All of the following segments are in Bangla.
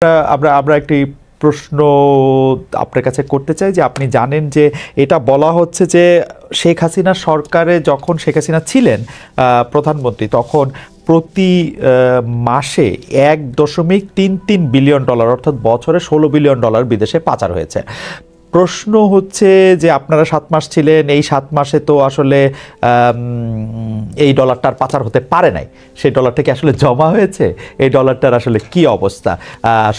আমরা আমরা একটি প্রশ্ন আপনার কাছে করতে চাই যে আপনি জানেন যে এটা বলা হচ্ছে যে শেখ হাসিনা সরকারে যখন শেখ হাসিনা ছিলেন প্রধানমন্ত্রী তখন প্রতি মাসে $1.33 বিলিয়ন অর্থাৎ বছরে $16 বিলিয়ন বিদেশে পাচার হয়েছে। প্রশ্ন হচ্ছে যে আপনারা 7 মাস ছিলেন, এই 7 মাসে তো আসলে এই ডলারটার পাচার হতে পারে নাই, সেই ডলারটা কি আসলে জমা হয়েছে? এই ডলারটার আসলে কি অবস্থা?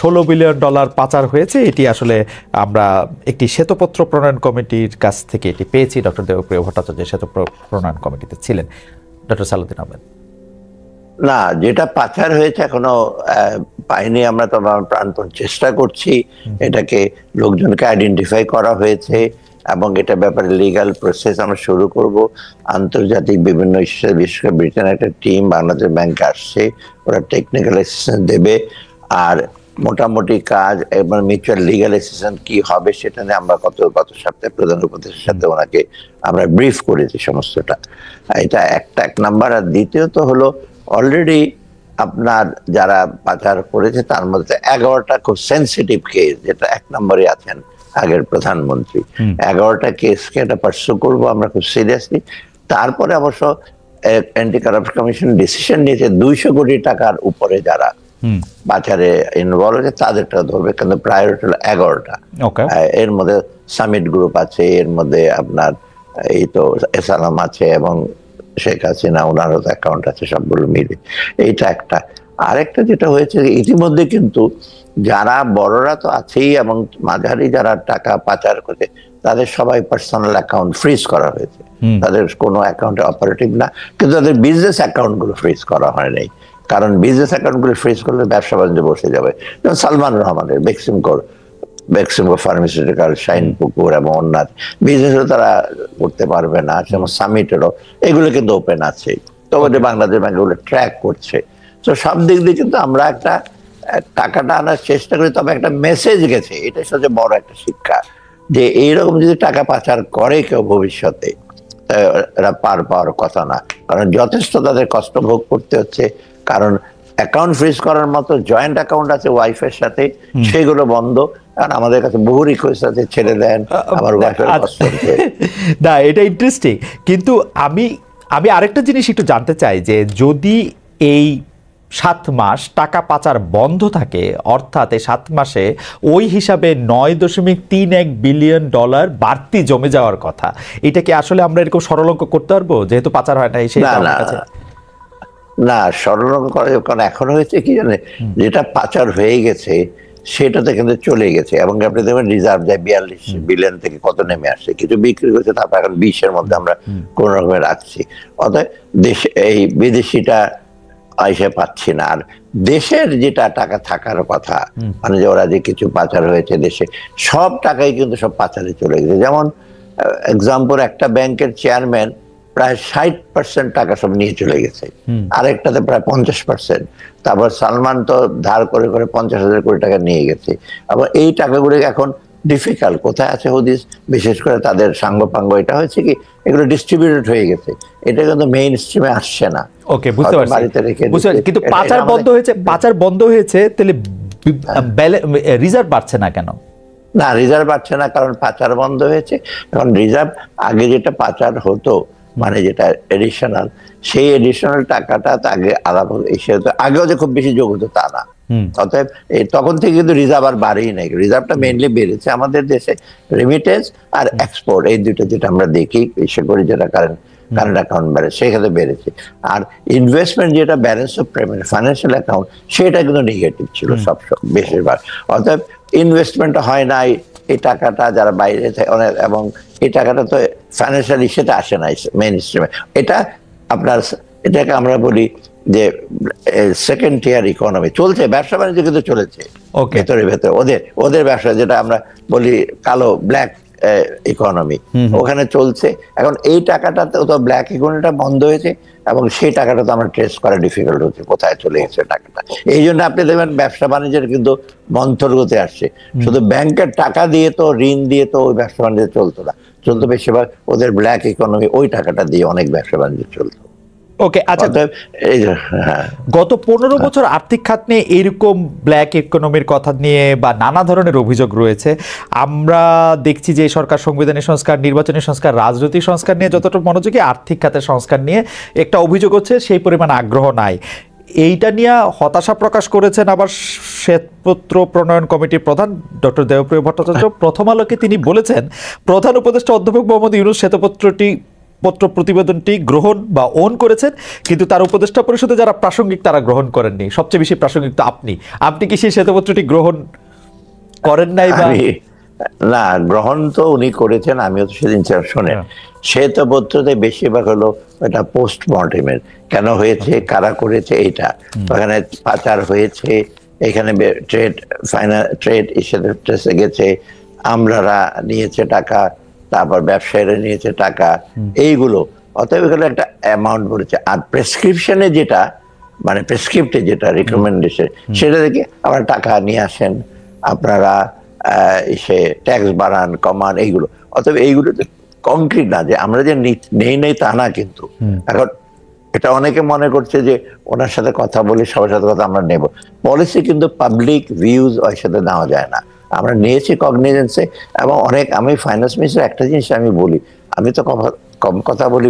$16 বিলিয়ন পাচার হয়েছে, এটি আসলে আমরা একটি শ্বেতপত্র প্রণয়ন কমিটির কাছ থেকে এটি পেয়েছি। ডক্টর দেবপ্রিয় ভট্টাচার্য শ্বেতপত্র প্রণয়ন কমিটিতে ছিলেন। ডক্টর সালাউদ্দিন আহমেদ। না, যেটা পাচার হয়েছে এখনো পাইনি আমরা, তো প্রাণপণ চেষ্টা করছি। এটাকে লোকজনকে আইডেন্টিফাই করা হয়েছে এবং এটা ব্যাপারে লিগ্যাল প্রসেস আমরা শুরু করব। আন্তর্জাতিক বিভিন্ন ইস্যু, বিশেষ করে ব্রিটেনের একটা টিম বাংলাদেশ ব্যাংকে আসছে, ওরা টেকনিক্যাল অ্যাসিস্ট্যান্স দেবে। আর মোটামুটি কাজ এবং মিউচুয়াল লিগ্যাল অ্যাসিস্ট্যান্স কি হবে সেটা নিয়ে আমরা গত সপ্তাহে প্রধান উপদেষ্টার সাথে ওনাকে আমরা ব্রিফ করেছি সমস্তটা। এটা এক নাম্বার। আর দ্বিতীয়ত হলো অলরেডি আপনার যারা পাচার করেছে তার মধ্যে 11টা খুব সেন্সিটিভ কেস, যেটা 1 নম্বরে আছেন আগের প্রধানমন্ত্রী। 11টা কেসকে এটা পার্সু করবো আমরা খুব সিরিয়াসলি। তারপরে অবশ্য অ্যান্টি কারাপশন কমিশন ডিসিশন নিয়েছে 200 কোটি টাকার উপরে যারা পাচারে ইনভলভ হয়েছে তাদেরটা ধরবে, কিন্তু প্রায়োরিটি হলো 11টা। এর মধ্যে সামিট গ্রুপ আছে, এর মধ্যে আপনার এই তো এসালাম আছে এবং শেখ হাসিনা ওনারও অ্যাকাউন্ট আছে, সবগুলো মিলে এইটা একটা। আরেকটা যেটা হয়েছে ইতিমধ্যে কিন্তু যারা বড়রা তো আছেই এবং মাঝারি যারা টাকা পাচার করে তাদের সবাই পার্সোনাল অ্যাকাউন্ট ফ্রিজ করা হয়েছে। তাদের কোনো অ্যাকাউন্টে অপারেটিভ না, কিন্তু তাদের বিজনেস অ্যাকাউন্ট গুলো ফ্রিজ করা হয় নাই। কারণ বিজনেস অ্যাকাউন্ট গুলো ফ্রিজ করলে ব্যবসা বাণিজ্য বসে যাবে। যেমন সালমান রহমানের বেক্সিমকো ফার্মাসিউটিক্যাল, শাইন পুকুর এবং অন্যান্য বিজনেসও তারা করতে পারবে না। যেমন সামিটেরও এগুলো কিন্তু ওপেন আছে, তো ওদের বাংলাদেশ ব্যাংক ওগুলো ট্র্যাক করছে। তো সব দিক দিয়ে কিন্তু আমরা একটা টাকাটা আনার চেষ্টা করি, তবে একটা মেসেজ গেছে, এটাই সবচেয়ে বড় একটা শিক্ষা, যে এইরকম যদি টাকা পাচার করে কেউ ভবিষ্যতে এরা পার পাওয়ার কথা না। কারণ যথেষ্ট তাদের কষ্ট ভোগ করতে হচ্ছে। কারণ অ্যাকাউন্ট ফ্রিজ করার মতো জয়েন্ট অ্যাকাউন্ট আছে ওয়াইফের সাথে, সেগুলো বন্ধ। কারণ আমাদের কাছে বহু রিকোয়েস্ট আছে, ছেড়ে দেন আমার ওয়াইফের কষ্ট হচ্ছে। না, এটা ইন্টারেস্টিং। কিন্তু আমি আরেকটা জিনিস একটু জানতে চাই যে যদি এই 7 মাস টাকা পাচার বন্ধ থাকে, অর্থাৎ এই 7 মাসে ওই হিসাবে $9.31 বিলিয়ন বাড়তি জমে যাওয়ার কথা, এটা কি আসলে আমরা এরকম সরল অঙ্ক করতে পারবো যেহেতু পাচার হয় না? না, সরল অঙ্ক করে, কারণ এখন হয়েছে কি জানে, যেটা পাচার হয়ে গেছে সেটাতে কিন্তু চলে গেছে। এবং আপনি দেখবেন রিজার্ভ যায় 42 বিলিয়ন থেকে কত নেমে আসছে, কিছু বিক্রি করছে, তারপর এখন 20-এর মধ্যে আমরা কোন রকমের রাখছি। অতএব দেশে এই বিদেশিটা আইসে পাচ্ছি না। আর দেশের যেটা টাকা থাকার কথা, মানে যে ওরা যে কিছু পাচার হয়েছে দেশে, সব টাকাই কিন্তু সব পাচারে চলে গেছে। যেমন এক্সাম্পল, একটা ব্যাংকের চেয়ারম্যান প্রায় 60% টাকা সব নিয়ে চলে গেছে, আরেকটাতে প্রায় 50%। তারপর সালমান তো ধার করে 50,000 কোটি টাকা নিয়ে গেছে। আবার এই টাকাগুলো এখন ডিফিকাল্ট কোথায় আছে হদিস, বিশেষ করে তাদের সাঙ্গপাঙ্গ এটা হয়েছে কি এগুলো ডিস্ট্রিবিউটেড হয়ে গেছে, এটা কিন্তু মেইন স্ট্রিমে আসছে না। ওকে, বুঝতে পারছি। কিন্তু পাচার বন্ধ হয়েছে, তাহলে রিজার্ভ বাড়ছে না কেন? না, রিজার্ভ বাড়ছে না কারণ পাচার বন্ধ হয়েছে। এখন রিজার্ভ আগে যেটা পাচার হতো, মানে যেটা এডিশনাল, সেই এডিশনাল টাকাটা আগে আলাদা আগেও যে খুব বেশি যোগ হতো তা না। অতএব তখন থেকে কিন্তু রিজার্ভ আর বাড়েই নাই। রিজার্ভটা মেইনলি বেড়েছে আমাদের দেশে রেমিটেন্স আর এক্সপোর্ট, এই দুটো যেটা আমরা দেখি, বিশেষ করে যেটা কারেন্ট অ্যাকাউন্ট বেড়ে সেখানে বেড়েছে। আর ইনভেস্টমেন্ট যেটা balance of payment financial account, সেটা কিন্তু নেগেটিভ ছিল সব বেশিরভাগ। অতএব ইনভেস্টমেন্টটা হয় নাই, এই টাকাটা যারা বাইরে অনেক, এবং এই টাকাটা তো ফাইন্যান্সিয়াল ইস্যুতে আসে না মেইন স্ট্রিমে। এটা আপনার, এটাকে আমরা বলি যে সেকেন্ড টিয়ার ইকোনমি চলছে, ব্যবসা বাণিজ্য কিন্তু চলেছে ভেতরে ওদের ব্যবসা, যেটা আমরা বলি কালো ব্ল্যাক ইকোনমি, ওখানে চলছে। এখন এই টাকাটাতে তো ব্ল্যাক ইকোনমিটা বন্ধ হয়েছে এবং সেই টাকাটা তো আমরা ট্রেস করা ডিফিকাল্ট হচ্ছে কোথায় চলে গেছে টাকাটা। এই জন্য আপনি দেখবেন ব্যবসা বাণিজ্যের কিন্তু মন্থর গতি আসছে। শুধু ব্যাংকের টাকা দিয়ে তো, ঋণ দিয়ে তো ওই ব্যবসা বাণিজ্য চলতো না, চলতো বেশিরভাগ ওদের ব্ল্যাক ইকোনমি, ওই টাকাটা দিয়ে অনেক ব্যবসা বাণিজ্য চলতো। ওকে, আচ্ছা, হ্যাঁ, গত 15 বছর আর্থিক খাত নিয়ে এইরকম ব্ল্যাক ইকোনমির কথা নিয়ে বা নানা ধরনের অভিযোগ রয়েছে। আমরা দেখছি যে সরকার সংবিধানের সংস্কার, নির্বাচনী সংস্কার, রাজনৈতিক সংস্কার নিয়ে যতটা মনোযোগী, আর্থিক খাতের সংস্কার নিয়ে একটা অভিযোগ হচ্ছে সেই পরিমাণ আগ্রহ নাই। এইটা নিয়ে হতাশা প্রকাশ করেছেন আবার শ্বেতপত্র প্রণয়ন কমিটির প্রধান ডক্টর দেবপ্রিয় ভট্টাচার্য। প্রথম আলোকে তিনি বলেছেন, প্রধান উপদেষ্টা অধ্যাপক মোহাম্মদ ইউনূস শ্বেতপত্র প্রতিবেদনটি গ্রহণ বা ওন করেছেন, কিন্তু তার উপদেষ্টা পরিষদে যারা প্রাসঙ্গিক তারা গ্রহণ করেননি। সবচেয়ে বেশি প্রাসঙ্গিক তো আপনি কি সেই শ্বেতপত্রটি গ্রহণ করেন নাই? বা না, গ্রহণ তো উনি করেছেন, আমিও তো সেদিন শোনেন শ্বেতপত্রতে বেশিরভাগ হলো এটা পোস্টমর্টেমের, কেন হয়েছে, কারা করেছে, এইটা ওখানে পাচার হয়েছে, এখানে ট্রেড ইসে গেছে, আমলারা নিয়েছে টাকা, তারপর ব্যবসায়ীরা নিয়েছে টাকা, এইগুলো। অতএব এখানে একটা অ্যামাউন্ট বলেছে। আর প্রেসক্রিপশনে যেটা, মানে প্রেসক্রিপ্টে যেটা রিকমেন্ডেশন, সেটা থেকে আপনারা টাকা নিয়ে আসেন, আপনারা সে ট্যাক্স বাড়ান, কমান, এইগুলো। অতএব এইগুলো কংক্রিট না যে আমরা যে নেই তা না। কিন্তু এখন এটা অনেকে মনে করছে যে ওনার সাথে কথা বলি, সবার সাথে কথা আমরা নেব। পলিসি কিন্তু পাবলিক ভিউজ ওর সাথে নেওয়া যায় না। আমরা নিয়েছি কগনিজেন্সে, এবং আমি ফাইন্যান্স মিনিস্টার একটা জিনিস আমি বলি, আমি তো কম কথা বলি,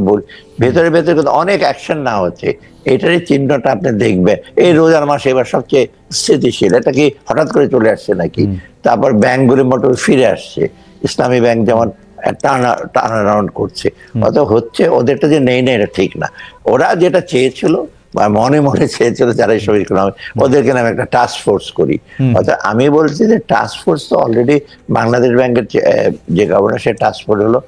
ভেতরে ভেতরে কিন্তু অনেক অ্যাকশন না হচ্ছে। এটারই চিহ্নটা আপনি দেখবেন, এই রোজার মাসে এবার সবচেয়ে স্থিতিশীল। এটা কি হঠাৎ করে চলে আসছে নাকি? তারপর ব্যাংকগুলি মোটামুটি ফিরে আসছে, ইসলামী ব্যাংক যেমন টার্ন অ্যারাউন্ড করছে। অত হচ্ছে, ওদেরটা যে নেই না এটা ঠিক না। ওরা যেটা চেয়েছিল বা মনে মনে চেয়েছিল যারা এই শরীর ইকোনমি, ওদেরকে আমি একটা টাস্ক ফোর্স করি। অর্থাৎ আমি বলছি যে টাস্ক ফোর্স তো অলরেডি বাংলাদেশ ব্যাংকের যে গভর্নর, সে টাস্ক ফোর্স হলো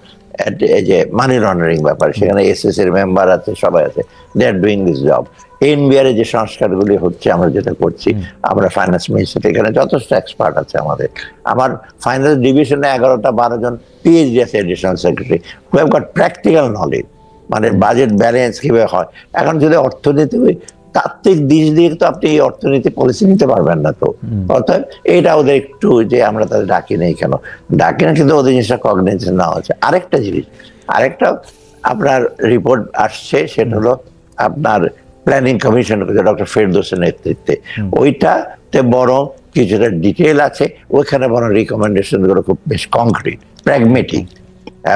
এই যে মানি লন্ডারিং ব্যাপার, সেখানে এসএস এর মেম্বার আছে, সবাই আছে, they are doing this job. NBR যে সংস্কারগুলি হচ্ছে, আমরা যেটা করছি, আমরা ফাইন্যান্স মিনিস্টার, এখানে যথেষ্ট এক্সপার্ট আছে আমাদের। আমার ফাইন্যান্স ডিভিশনে 11-12 জন পিএইচডি আছে, additional secretary, who have got practical knowledge, মানে বাজেট ব্যালেন্স কিভাবে হয়। এখন যদি অর্থনীতি তাত্ত্বিক দিক দিয়ে তো আপনি এই অর্থনীতি পলিসি নিতে পারবেন না। তো অর্থাৎ এটা ওদের একটু, যে আমরা তাদের ডাকি নেই কেন, ডাকি না, কিন্তু ওদের জিনিসটা কগনিজেন্স নেওয়া হচ্ছে। আরেকটা জিনিস, আরেকটা আপনার রিপোর্ট আসছে, সেটা হলো আপনার প্ল্যানিং কমিশন ডক্টর ফেরদৌসের নেতৃত্বে। ওইটাতে বরং কিছুটা ডিটেল আছে, ওইখানে বরং রিকমেন্ডেশন গুলো খুব বেশ কংক্রিট, প্র্যাগমেটিক।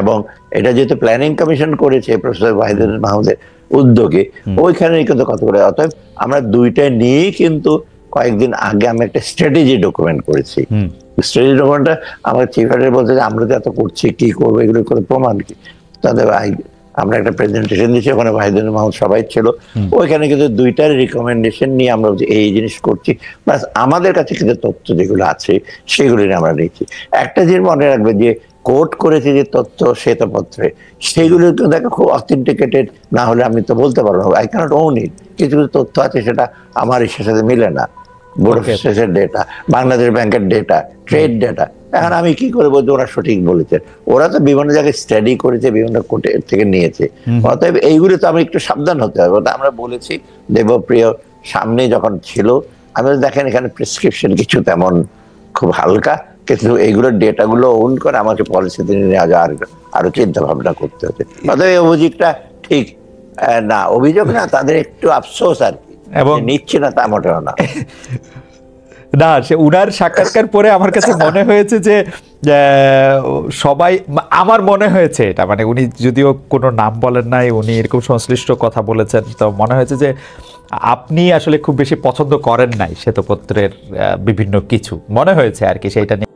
এবং এটা যেহেতু প্ল্যানিং কমিশন করেছে প্রফেসর ওয়াহিদুর মাহমুদের উদ্যোগে, ওইখানে কিন্তু কত করে। অতএব আমরা দুইটা নিয়েই কিন্তু কয়েকদিন আগে আমি একটা স্ট্র্যাটেজি ডকুমেন্ট করেছি। স্ট্র্যাটেজি ডকুমেন্টটা আমার চিফ এডিটর বলতে যে আমরা যে এত করছি, কি করবো, এগুলো করে প্রমাণ কি। তাদের আমরা একটা প্রেজেন্টেশন দিয়েছি, ওখানে ওয়াহিদুর মাহমুদ সবাই ছিল, ওইখানে কিন্তু দুইটার রিকমেন্ডেশন নিয়ে আমরা এই জিনিস করছি। প্লাস আমাদের কাছে কিন্তু তথ্য যেগুলো আছে সেগুলো নিয়ে আমরা নিচ্ছি। একটা জিনিস মনে রাখবে, যে কোট করেছে যে তথ্য শ্বেতপত্রে, সেগুলো কিন্তু দেখো খুব অথেন্টিকেটেড না হলে আমি তো বলতে পারবো না, আই ক্যানট ওন ইট। কিছু কিছু তথ্য আছে সেটা আমার ইচ্ছার সাথে মিলে না। বোর্ড অফ স্টেটের ডেটা, বাংলাদেশ ব্যাংকের ডেটা, ট্রেড ডেটা, এখন আমি কি করে বলছি ওরা সঠিক বলেছে? ওরা তো বিভিন্ন জায়গায় স্টাডি করেছে, বিভিন্ন কোর্টে থেকে নিয়েছে। অতএব এইগুলো তো আমি একটু সাবধান হতে হবে। আমরা বলেছি, দেবপ্রিয় সামনে যখন ছিল, আমি দেখেন এখানে প্রেসক্রিপশন কিছু তেমন খুব হালকা, কিন্তু এইগুলোর ডেটাগুলো ওন করে আমাকে পলিসিতে নিয়ে আরো চিন্তা ভাবনা করতে হচ্ছে। অতএব এই অভিযোগটা ঠিক না, অভিযোগ না, তাদের একটু আফসোস আর কি, এবং নিচ্ছে না তা মোটেও না। না, সে উনার সাক্ষাৎকার পরে আমার কাছে মনে হয়েছে যে সবাই, আমার মনে হয়েছে এটা, মানে উনি যদিও কোনো নাম বলেন নাই, উনি এরকম সংশ্লিষ্ট কথা বলেছেন, তো মনে হয়েছে যে আপনি আসলে খুব বেশি পছন্দ করেন নাই শ্বেতপত্রের বিভিন্ন কিছু, মনে হয়েছে আর কি সেইটা নিয়ে।